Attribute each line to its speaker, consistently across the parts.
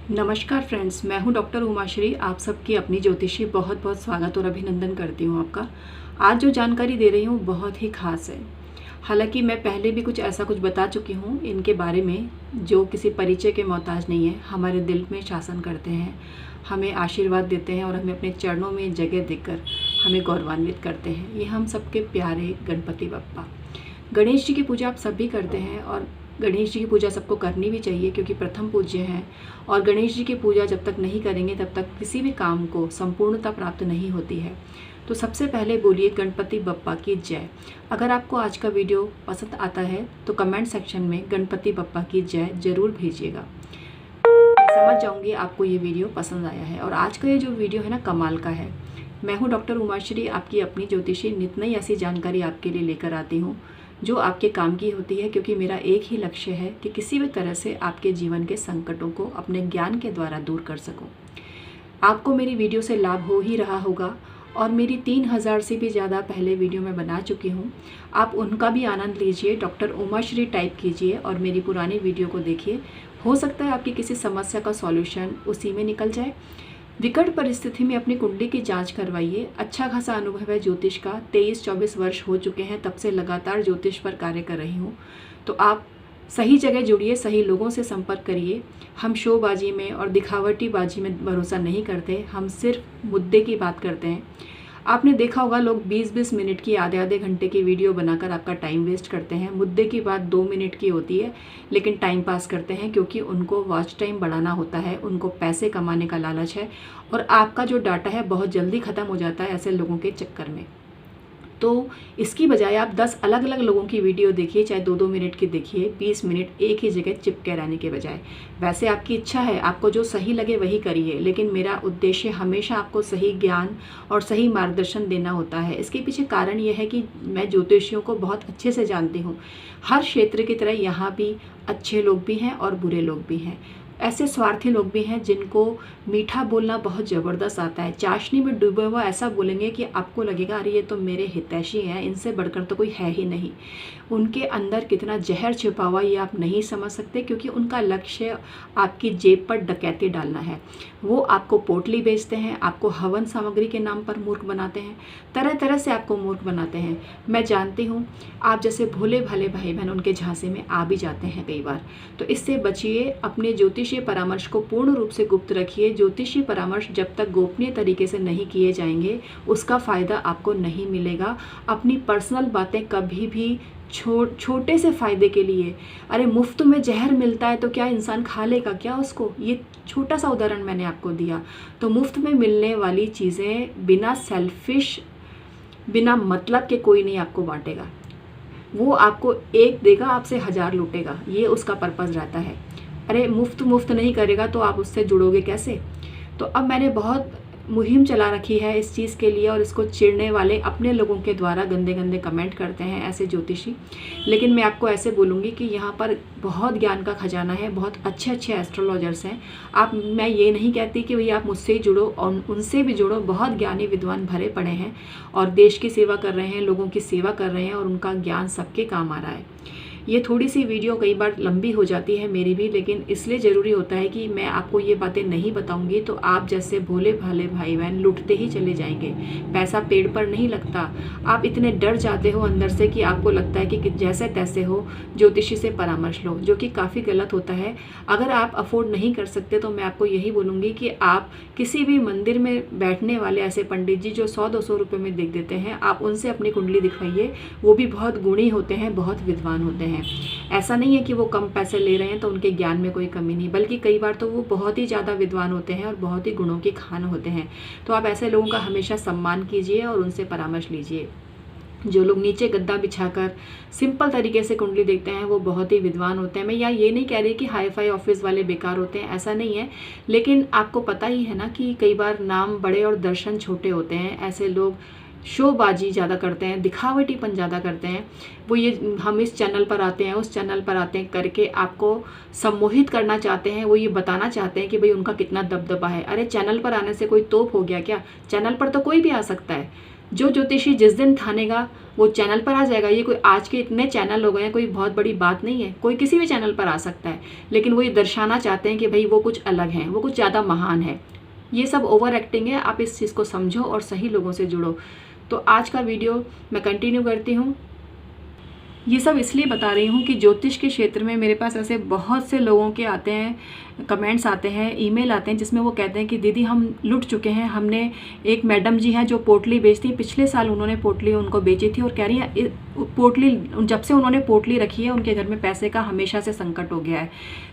Speaker 1: नमस्कार फ्रेंड्स, मैं हूं डॉक्टर उमाश्री। आप सबकी अपनी ज्योतिषी बहुत बहुत स्वागत और अभिनंदन करती हूं आपका। आज जो जानकारी दे रही हूं बहुत ही खास है। हालांकि मैं पहले भी कुछ ऐसा कुछ बता चुकी हूं इनके बारे में जो किसी परिचय के मोहताज नहीं है। हमारे दिल में शासन करते हैं, हमें आशीर्वाद देते हैं और हमें अपने चरणों में जगह देकर हमें गौरवान्वित करते हैं। ये हम सबके प्यारे गणपति बप्पा। गणेश जी की पूजा आप सभी करते हैं और गणेश जी की पूजा सबको करनी भी चाहिए क्योंकि प्रथम पूज्य हैं। और गणेश जी की पूजा जब तक नहीं करेंगे तब तक किसी भी काम को संपूर्णता प्राप्त नहीं होती है। तो सबसे पहले बोलिए गणपति बप्पा की जय। अगर आपको आज का वीडियो पसंद आता है तो कमेंट सेक्शन में गणपति बप्पा की जय जरूर भेजिएगा। मैं समझ जाऊंगी आपको ये वीडियो पसंद आया है। और आज का ये जो वीडियो है ना, कमाल का है। मैं हूँ डॉक्टर उमाश्री, आपकी अपनी ज्योतिषी। नित नई ऐसी जानकारी आपके लिए लेकर आती हूँ जो आपके काम की होती है, क्योंकि मेरा एक ही लक्ष्य है कि किसी भी तरह से आपके जीवन के संकटों को अपने ज्ञान के द्वारा दूर कर सकूं। आपको मेरी वीडियो से लाभ हो ही रहा होगा और मेरी 3000 से भी ज़्यादा पहले वीडियो मैं बना चुकी हूँ। आप उनका भी आनंद लीजिए, डॉक्टर उमाश्री टाइप कीजिए और मेरी पुरानी वीडियो को देखिए। हो सकता है आपकी किसी समस्या का सॉल्यूशन उसी में निकल जाए। विकट परिस्थिति में अपनी कुंडली की जांच करवाइए। अच्छा खासा अनुभव है ज्योतिष का, 23-24 वर्ष हो चुके हैं, तब से लगातार ज्योतिष पर कार्य कर रही हूँ। तो आप सही जगह जुड़िए, सही लोगों से संपर्क करिए। हम शोबाजी में और दिखावटी बाजी में भरोसा नहीं करते, हम सिर्फ मुद्दे की बात करते हैं। आपने देखा होगा लोग 20-20 मिनट की, आधे आधे घंटे की वीडियो बनाकर आपका टाइम वेस्ट करते हैं। मुद्दे की बात 2 मिनट की होती है लेकिन टाइम पास करते हैं क्योंकि उनको वॉच टाइम बढ़ाना होता है, उनको पैसे कमाने का लालच है और आपका जो डाटा है बहुत जल्दी ख़त्म हो जाता है ऐसे लोगों के चक्कर में। तो इसकी बजाय आप 10 अलग अलग लोगों की वीडियो देखिए, चाहे 2-2 मिनट की देखिए, 20 मिनट एक ही जगह चिपके रहने के बजाय। वैसे आपकी इच्छा है, आपको जो सही लगे वही करिए, लेकिन मेरा उद्देश्य हमेशा आपको सही ज्ञान और सही मार्गदर्शन देना होता है। इसके पीछे कारण ये है कि मैं ज्योतिषियों को बहुत अच्छे से जानती हूँ। हर क्षेत्र की तरह यहाँ भी अच्छे लोग भी हैं और बुरे लोग भी हैं। ऐसे स्वार्थी लोग भी हैं जिनको मीठा बोलना बहुत ज़बरदस्त आता है। चाशनी में डूबे हुआ ऐसा बोलेंगे कि आपको लगेगा अरे ये तो मेरे हितैषी हैं, इनसे बढ़कर तो कोई है ही नहीं। उनके अंदर कितना जहर छिपा हुआ ये आप नहीं समझ सकते, क्योंकि उनका लक्ष्य आपकी जेब पर डकैती डालना है। वो आपको पोटली बेचते हैं, आपको हवन सामग्री के नाम पर मूर्ख बनाते हैं, तरह तरह से आपको मूर्ख बनाते हैं। मैं जानती हूँ आप जैसे भोले भाले भाई बहन उनके झांसे में आ भी जाते हैं कई बार। तो इससे बचिए। अपने ज्योतिषीय परामर्श को पूर्ण रूप से गुप्त रखिए। ज्योतिषीय परामर्श जब तक गोपनीय तरीके से नहीं किए जाएंगे उसका फ़ायदा आपको नहीं मिलेगा। अपनी पर्सनल बातें कभी भी छोटे से फ़ायदे के लिए, अरे मुफ्त में जहर मिलता है तो क्या इंसान खा लेगा क्या उसको? ये छोटा सा उदाहरण मैंने आपको दिया। तो मुफ्त में मिलने वाली चीज़ें बिना सेल्फिश, बिना मतलब के कोई नहीं आपको बांटेगा। वो आपको एक देगा, आपसे 1000 लूटेगा, ये उसका पर्पज़ रहता है। अरे मुफ्त नहीं करेगा तो आप उससे जुड़ोगे कैसे? तो अब मैंने बहुत मुहिम चला रखी है इस चीज़ के लिए और इसको चिढ़ने वाले अपने लोगों के द्वारा गंदे गंदे कमेंट करते हैं ऐसे ज्योतिषी। लेकिन मैं आपको ऐसे बोलूँगी कि यहाँ पर बहुत ज्ञान का खजाना है, बहुत अच्छे अच्छे एस्ट्रोलॉजर्स हैं। मैं ये नहीं कहती कि भैया आप मुझसे ही जुड़ो, और उनसे भी जुड़ो। बहुत ज्ञानी विद्वान भरे पड़े हैं और देश की सेवा कर रहे हैं, लोगों की सेवा कर रहे हैं और उनका ज्ञान सबके काम आ रहा है। ये थोड़ी सी वीडियो कई बार लंबी हो जाती है मेरी भी, लेकिन इसलिए ज़रूरी होता है कि मैं आपको ये बातें नहीं बताऊंगी तो आप जैसे भोले भाले भाई बहन लुटते ही चले जाएंगे। पैसा पेड़ पर नहीं लगता। आप इतने डर जाते हो अंदर से कि आपको लगता है कि जैसे तैसे हो ज्योतिषी से परामर्श लो, जो कि काफ़ी गलत होता है। अगर आप अफोर्ड नहीं कर सकते तो मैं आपको यही बोलूँगी कि आप किसी भी मंदिर में बैठने वाले ऐसे पंडित जी जो 100-200 रुपये में देख देते हैं, आप उनसे अपनी कुंडली दिखवाइए। वो भी बहुत गुणी होते हैं, बहुत विद्वान होते हैं। ऐसा नहीं है कि वो कम पैसे ले रहे हैं तो उनके ज्ञान में कोई कमी नहीं, बल्कि कई बार तो वो बहुत ही ज़्यादा विद्वान होते हैं और बहुत ही गुणों की खान होते हैं। तो आप ऐसे लोगों का हमेशा सम्मान कीजिए और उनसे परामर्श लीजिए। जो लोग नीचे गद्दा बिछाकर सिंपल तरीके से कुंडली देखते हैं वो बहुत ही विद्वान होते हैं। मैं ये नहीं कह रही कि हाई फाई ऑफिस वाले बेकार होते हैं, ऐसा नहीं है। लेकिन आपको पता ही है ना कि कई बार नाम बड़े और दर्शन छोटे होते हैं। ऐसे लोग शोबाजी ज़्यादा करते हैं, दिखावटीपन ज़्यादा करते हैं। वो ये हम इस चैनल पर आते हैं, उस चैनल पर आते हैं करके आपको सम्मोहित करना चाहते हैं। वो ये बताना चाहते हैं कि भाई उनका कितना दबदबा है। अरे चैनल पर आने से कोई तोप हो गया क्या? चैनल पर तो कोई भी आ सकता है। जो ज्योतिषी जिस दिन ठानेगा वो चैनल पर आ जाएगा। ये कोई आज के इतने चैनल हो गए हैं, कोई बहुत बड़ी बात नहीं है, कोई किसी भी चैनल पर आ सकता है, लेकिन वो ये दर्शाना चाहते हैं कि भाई वो कुछ अलग हैं, वो कुछ ज़्यादा महान है। ये सब ओवर एक्टिंग है। आप इस चीज़ को समझो और सही लोगों से जुड़ो। तो आज का वीडियो मैं कंटिन्यू करती हूँ। ये सब इसलिए बता रही हूँ कि ज्योतिष के क्षेत्र में मेरे पास ऐसे बहुत से लोगों के आते हैं, कमेंट्स आते हैं, ईमेल आते हैं, जिसमें वो कहते हैं कि दीदी हम लुट चुके हैं। हमने एक मैडम जी हैं जो पोटली बेचती हैं, पिछले साल उन्होंने पोटली उनको बेची थी और कह रही हैं पोटली जब से उन्होंने पोटली रखी है उनके घर में पैसे का हमेशा से संकट हो गया है।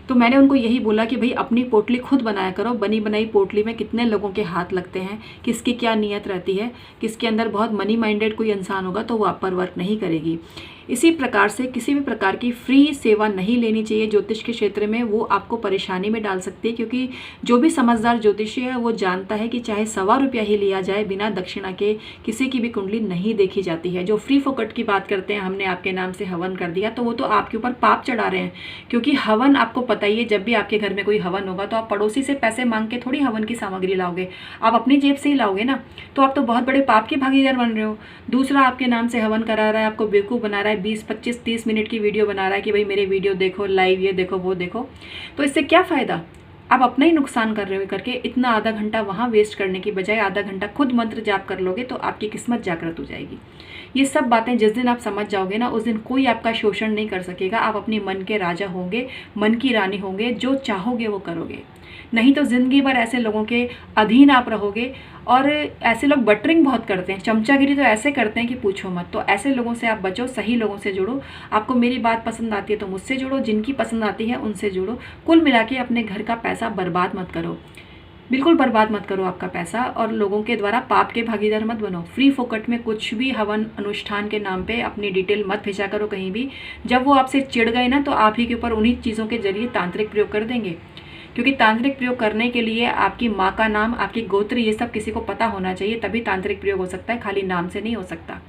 Speaker 1: तो मैंने उनको यही बोला कि भाई अपनी पोटली खुद बनाया करो। बनी बनाई पोटली में कितने लोगों के हाथ लगते हैं, किसकी क्या नीयत रहती है, किसके अंदर बहुत मनी माइंडेड कोई इंसान होगा तो वो आप पर वर्क नहीं करेगी। इसी प्रकार से किसी भी प्रकार की फ्री सेवा नहीं लेनी चाहिए ज्योतिष के क्षेत्र में, वो आपको परेशानी में डाल सकती है। क्योंकि जो भी समझदार ज्योतिषी है वो जानता है कि चाहे ₹1.25 ही लिया जाए, बिना दक्षिणा के किसी की भी कुंडली नहीं देखी जाती है। जो फ्री फोकट की बात करते हैं, हमने आपके नाम से हवन कर दिया, तो वो तो आपके ऊपर पाप चढ़ा रहे हैं। क्योंकि हवन आपको पता ही है, जब भी आपके घर में कोई हवन होगा तो आप पड़ोसी से पैसे मांग के थोड़ी हवन की सामग्री लाओगे, आप अपनी जेब से ही लाओगे ना। तो आप तो बहुत बड़े पाप के भागीदार बन रहे हो। दूसरा आपके नाम से हवन करा रहा है, आपको बेवकूफ़ बना रहा है, 20, 25, 30 मिनट की वीडियो बना रहा है कि भाई मेरे वीडियो देखो, लाइव ये देखो वो देखो। तो इससे क्या फ़ायदा? आप अपना ही नुकसान कर रहे हो करके इतना आधा घंटा वहाँ वेस्ट करने की बजाय आधा घंटा खुद मंत्र जाप कर लोगे तो आपकी किस्मत जागृत हो जाएगी। ये सब बातें जिस दिन आप समझ जाओगे ना, उस दिन कोई आपका शोषण नहीं कर सकेगा। आप अपनी मन के राजा होंगे, मन की रानी होंगे, जो चाहोगे वो करोगे। नहीं तो ज़िंदगी भर ऐसे लोगों के अधीन आप रहोगे। और ऐसे लोग बटरिंग बहुत करते हैं, चमचागिरी तो ऐसे करते हैं कि पूछो मत। तो ऐसे लोगों से आप बचो, सही लोगों से जुड़ो। आपको मेरी बात पसंद आती है तो मुझसे जुड़ो, जिनकी पसंद आती है उनसे जुड़ो। कुल मिला के अपने घर का पैसा बर्बाद मत करो, बिल्कुल बर्बाद मत करो आपका पैसा, और लोगों के द्वारा पाप के भागीदार मत बनो। फ्री फोकट में कुछ भी हवन अनुष्ठान के नाम पे अपनी डिटेल मत भेजा करो कहीं भी। जब वो आपसे चिढ़ गए ना तो आप ही के ऊपर उन्हीं चीज़ों के जरिए तांत्रिक प्रयोग कर देंगे। क्योंकि तांत्रिक प्रयोग करने के लिए आपकी माँ का नाम, आपकी गोत्र, ये सब किसी को पता होना चाहिए, तभी तांत्रिक प्रयोग हो सकता है, खाली नाम से नहीं हो सकता।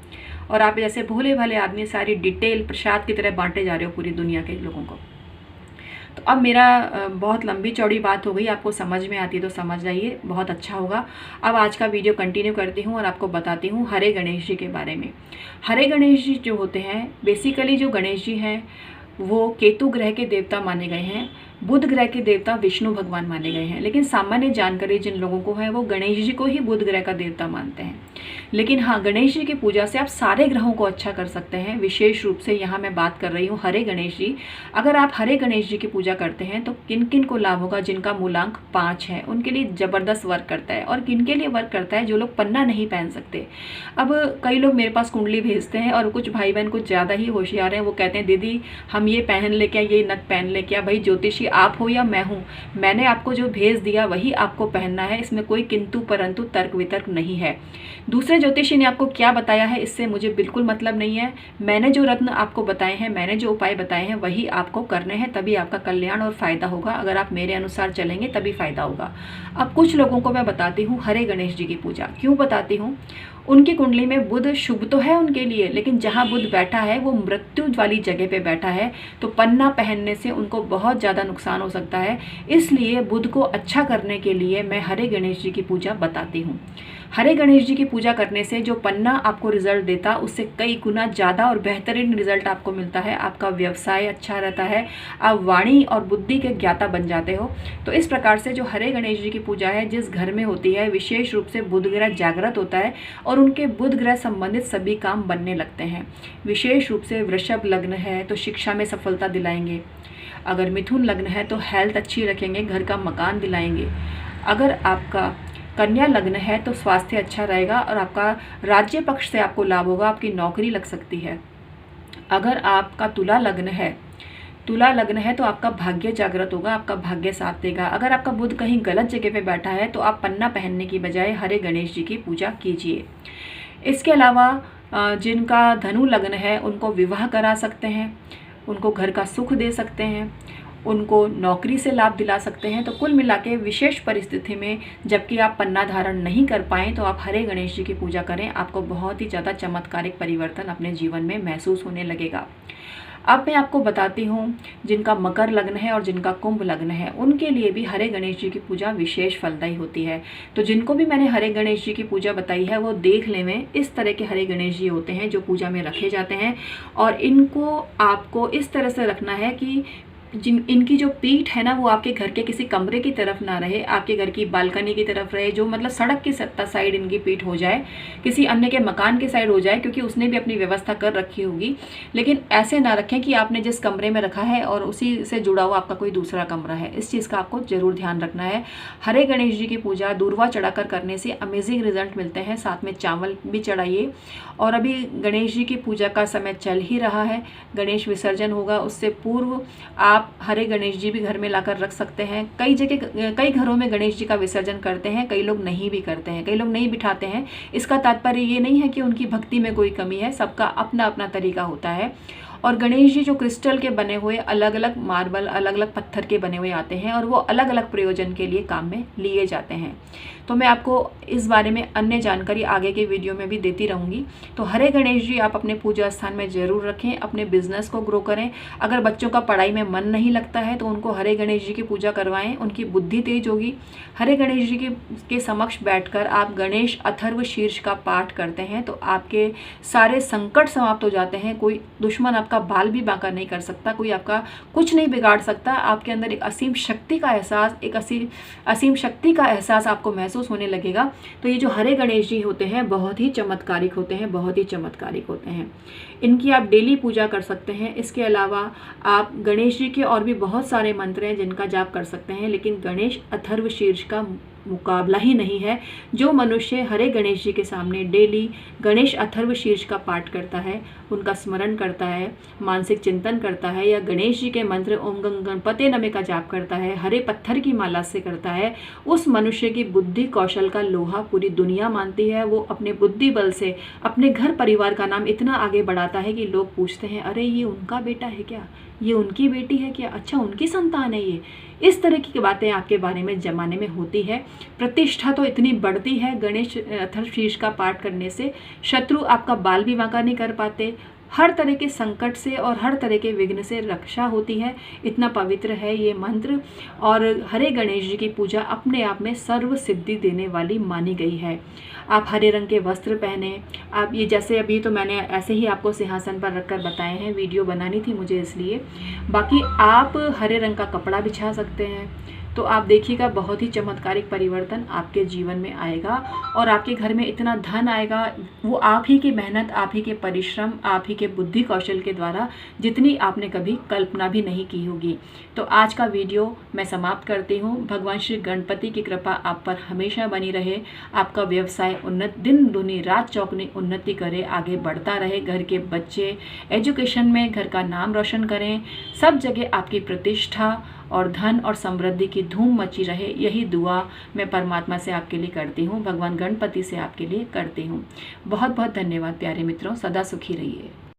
Speaker 1: और आप जैसे भोले भाले आदमी सारी डिटेल प्रसाद की तरह बांटे जा रहे हो पूरी दुनिया के लोगों को। तो अब मेरा बहुत लंबी चौड़ी बात हो गई, आपको समझ में आती है तो समझ जाइए, बहुत अच्छा होगा। अब आज का वीडियो कंटिन्यू करती हूँ और आपको बताती हूँ हरे गणेश जी के बारे में। हरे गणेश जी जो होते हैं, बेसिकली जो गणेश जी हैं वो केतु ग्रह के देवता माने गए हैं, बुध ग्रह के देवता विष्णु भगवान माने गए हैं। लेकिन सामान्य जानकारी जिन लोगों को है वो गणेश जी को ही बुध ग्रह का देवता मानते हैं। लेकिन हाँ, गणेश जी की पूजा से आप सारे ग्रहों को अच्छा कर सकते हैं। विशेष रूप से यहाँ मैं बात कर रही हूँ हरे गणेश जी। अगर आप हरे गणेश जी की पूजा करते हैं तो किन किन को लाभ होगा? जिनका मूलांक 5 है उनके लिए ज़बरदस्त वर्क करता है। और किन के लिए वर्क करता है? जो लोग पन्ना नहीं पहन सकते। अब कई लोग मेरे पास कुंडली भेजते हैं और कुछ भाई बहन कुछ ज़्यादा ही होशियार हैं, वो कहते हैं दीदी हम ये पहन ले क्या, ये नग पहन ले क्या? भाई ज्योतिषी आप हो या मैं हूँ, मैंने आपको जो भेज दिया वही आपको पहनना है। इसमें कोई किंतु परंतु तर्क वितर्क नहीं है। दूसरे ज्योतिषी ने आपको क्या बताया है इससे मुझे बिल्कुल मतलब नहीं है। मैंने जो रत्न आपको बताए हैं, मैंने जो उपाय बताए हैं वही आपको करने हैं, तभी आपका कल्याण और फायदा होगा। अगर आप मेरे अनुसार चलेंगे तभी फायदा होगा। अब कुछ लोगों को मैं बताती हूँ हरे गणेश जी की पूजा क्यों बताती हूँ। उनकी कुंडली में बुध शुभ तो है उनके लिए, लेकिन जहाँ बुध बैठा है वो मृत्यु वाली जगह पे बैठा है, तो पन्ना पहनने से उनको बहुत ज़्यादा नुकसान हो सकता है। इसलिए बुध को अच्छा करने के लिए मैं हरे गणेश जी की पूजा बताती हूँ। हरे गणेश जी की पूजा करने से जो पन्ना आपको रिजल्ट देता उससे कई गुना ज़्यादा और बेहतरीन रिजल्ट आपको मिलता है। आपका व्यवसाय अच्छा रहता है, आप वाणी और बुद्धि के ज्ञाता बन जाते हो। तो इस प्रकार से जो हरे गणेश जी की पूजा है, जिस घर में होती है, विशेष रूप से बुध ग्रह जागृत होता है और उनके बुध ग्रह संबंधित सभी काम बनने लगते हैं। विशेष रूप से वृषभ लग्न है तो शिक्षा में सफलता दिलाएंगे। अगर मिथुन लग्न है तो हेल्थ अच्छी रखेंगे, घर का मकान दिलाएंगे। अगर आपका कन्या लग्न है तो स्वास्थ्य अच्छा रहेगा और आपका राज्य पक्ष से आपको लाभ होगा, आपकी नौकरी लग सकती है। अगर आपका तुला लग्न है तो आपका भाग्य जागृत होगा, आपका भाग्य साथ देगा। अगर आपका बुध कहीं गलत जगह पे बैठा है तो आप पन्ना पहनने की बजाय हरे गणेश जी की पूजा कीजिए। इसके अलावा जिनका धनु लग्न है उनको विवाह करा सकते हैं, उनको घर का सुख दे सकते हैं, उनको नौकरी से लाभ दिला सकते हैं। तो कुल मिला के विशेष परिस्थिति में जबकि आप पन्ना धारण नहीं कर पाएँ तो आप हरे गणेश जी की पूजा करें, आपको बहुत ही ज़्यादा चमत्कारिक परिवर्तन अपने जीवन में महसूस होने लगेगा। अब मैं आपको बताती हूँ जिनका मकर लग्न है और जिनका कुंभ लग्न है उनके लिए भी हरे गणेश जी की पूजा विशेष फलदायी होती है। तो जिनको भी मैंने हरे गणेश जी की पूजा बताई है वो देख ले में इस तरह के हरे गणेश जी होते हैं जो पूजा में रखे जाते हैं। और इनको आपको इस तरह से रखना है कि इनकी जो पीठ है ना वो आपके घर के किसी कमरे की तरफ ना रहे, आपके घर की बालकनी की तरफ रहे, जो मतलब सड़क की साइड इनकी पीठ हो जाए, किसी अन्य के मकान के साइड हो जाए, क्योंकि उसने भी अपनी व्यवस्था कर रखी होगी। लेकिन ऐसे ना रखें कि आपने जिस कमरे में रखा है और उसी से जुड़ा हुआ आपका कोई दूसरा कमरा है। इस चीज़ का आपको जरूर ध्यान रखना है। हरे गणेश जी की पूजा दूर्वा चढ़ाकर करने से अमेजिंग रिजल्ट मिलते हैं। साथ में चावल भी चढ़ाइए। और अभी गणेश जी की पूजा का समय चल ही रहा है, गणेश विसर्जन होगा, उससे पूर्व आप हरे गणेश जी भी घर में लाकर रख सकते हैं। कई घरों में गणेश जी का विसर्जन करते हैं, कई लोग नहीं भी करते हैं, कई लोग नहीं बिठाते हैं। इसका तात्पर्य ये नहीं है कि उनकी भक्ति में कोई कमी है, सबका अपना अपना तरीका होता है। और गणेश जी जो क्रिस्टल के बने हुए, अलग अलग मार्बल, अलग अलग पत्थर के बने हुए आते हैं और वो अलग अलग प्रयोजन के लिए काम में लिए जाते हैं। तो मैं आपको इस बारे में अन्य जानकारी आगे के वीडियो में भी देती रहूँगी। तो हरे गणेश जी आप अपने पूजा स्थान में ज़रूर रखें, अपने बिजनेस को ग्रो करें। अगर बच्चों का पढ़ाई में मन नहीं लगता है तो उनको हरे गणेश जी की पूजा करवाएं, उनकी बुद्धि तेज होगी। हरे गणेश जी के समक्ष बैठकर आप गणेश अथर्व शीर्ष का पाठ करते हैं तो आपके सारे संकट समाप्त हो जाते हैं। कोई दुश्मन आपका बाल भी बांका नहीं कर सकता, कोई आपका कुछ नहीं बिगाड़ सकता। आपके अंदर एक असीम शक्ति का एहसास, एक असीम शक्ति का एहसास आपको महसूस होने लगेगा। तो ये जो हरे गणेश जी होते हैं बहुत ही चमत्कारिक होते हैं, बहुत ही चमत्कारिक होते हैं। इनकी आप डेली पूजा कर सकते हैं। इसके अलावा आप गणेश जी के और भी बहुत सारे मंत्र हैं जिनका जाप कर सकते हैं, लेकिन गणेश अथर्व शीर्ष का मुकाबला ही नहीं है। जो मनुष्य हरे गणेश जी के सामने डेली गणेश अथर्व शीर्ष का पाठ करता है, उनका स्मरण करता है, मानसिक चिंतन करता है, या गणेश जी के मंत्र ओम गं गणपते नमः का जाप करता है, हरे पत्थर की माला से करता है, उस मनुष्य की बुद्धि कौशल का लोहा पूरी दुनिया मानती है। वो अपने बुद्धि बल से अपने घर परिवार का नाम इतना आगे बढ़ाता है कि लोग पूछते हैं, अरे ये उनका बेटा है क्या, ये उनकी बेटी है क्या, अच्छा उनकी संतान है ये। इस तरह की बातें आपके बारे में जमाने में होती है। प्रतिष्ठा तो इतनी बढ़ती है गणेश अथर्व शीर्ष का पाठ करने से, शत्रु आपका बाल भी बांका नहीं कर पाते। हर तरह के संकट से और हर तरह के विघ्न से रक्षा होती है। इतना पवित्र है ये मंत्र। और हरे गणेश जी की पूजा अपने आप में सर्व सिद्धि देने वाली मानी गई है। आप हरे रंग के वस्त्र पहने। आप ये जैसे अभी तो मैंने ऐसे ही आपको सिंहासन पर रखकर बताए हैं, वीडियो बनानी थी मुझे इसलिए। बाकी आप हरे रंग का कपड़ा बिछा सकते हैं। तो आप देखिएगा बहुत ही चमत्कारिक परिवर्तन आपके जीवन में आएगा और आपके घर में इतना धन आएगा, वो आप ही की मेहनत, आप ही के परिश्रम, आप ही के बुद्धि कौशल के द्वारा, जितनी आपने कभी कल्पना भी नहीं की होगी। तो आज का वीडियो मैं समाप्त करती हूँ। भगवान श्री गणपति की कृपा आप पर हमेशा बनी रहे। आपका व्यवसाय दिन दुनी रात चौगुनी उन्नति करे, आगे बढ़ता रहे। घर के बच्चे एजुकेशन में घर का नाम रोशन करें, सब जगह आपकी प्रतिष्ठा और धन और समृद्धि की धूम मची रहे। यही दुआ मैं परमात्मा से आपके लिए करती हूँ, भगवान गणपति से आपके लिए करती हूँ। बहुत बहुत धन्यवाद प्यारे मित्रों, सदा सुखी रहिए।